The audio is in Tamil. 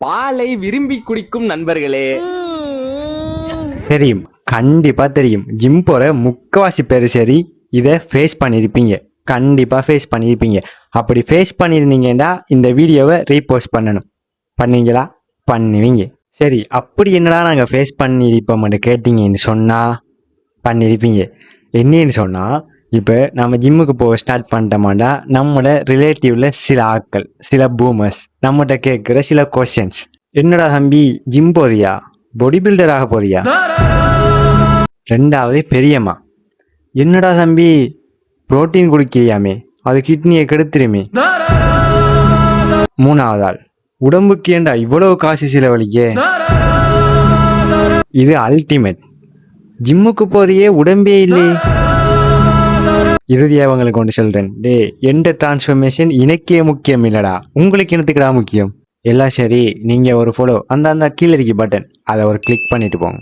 பாலை விரும்பி குடிக்கும் நண்பர்களே, தெரியும், கண்டிப்பா தெரியும். ஜிம் போற முக்கவாசி பேர் சரி இதை ஃபேஸ் பண்ணியிருப்பீங்க, கண்டிப்பா ஃபேஸ் பண்ணியிருப்பீங்க. அப்படி ஃபேஸ் பண்ணியிருந்தீங்கன்னா இந்த வீடியோவை ரீபோஸ்ட் பண்ணணும். பண்ணுவீங்களா? பண்ணுவீங்க. சரி, அப்படி என்னடா நாங்கள் ஃபேஸ் பண்ணியிருப்போம்னு கேட்டீங்கன்னு சொன்னால் பண்ணியிருப்பீங்க. என்னன்னு சொன்னால், இப்போ நம்ம ஜிம்முக்கு போக ஸ்டார்ட் பண்ணிட்டோமாண்டா நம்மளோட ரிலேட்டிவ்ல சில ஆட்கள், சில பூமர்ஸ் நம்மகிட்ட கேட்குற சில கொஸ்டின்ஸ். என்னடா தம்பி ஜிம் போறியா? பாடி பில்டராக போறியா? ரெண்டாவது பெரியம்மா, என்னடா தம்பி புரோட்டீன் குடிக்கிறியாமே, அது கிட்னியை கெடுத்துருமே. மூணாவது ஆள், உடம்புக்கு ஏண்டா இவ்வளவு காசு செலவழிக்க? இது அல்டிமேட், ஜிம்முக்கு போறியே உடம்பே இல்லையே. இறுதியாக அவங்களுக்கு கொண்டு சொல்றேன், டே எந்த டிரான்ஸ்ஃபர்மேஷன் எனக்கே முக்கியம் இல்லடா, உங்களுக்கு என்னத்துக்குடா முக்கியம்? எல்லாம் சரி, நீங்க ஒரு ஃபாலோ அந்த கீழே இருக்க பட்டன் அதை ஒரு கிளிக் பண்ணிட்டு போங்க.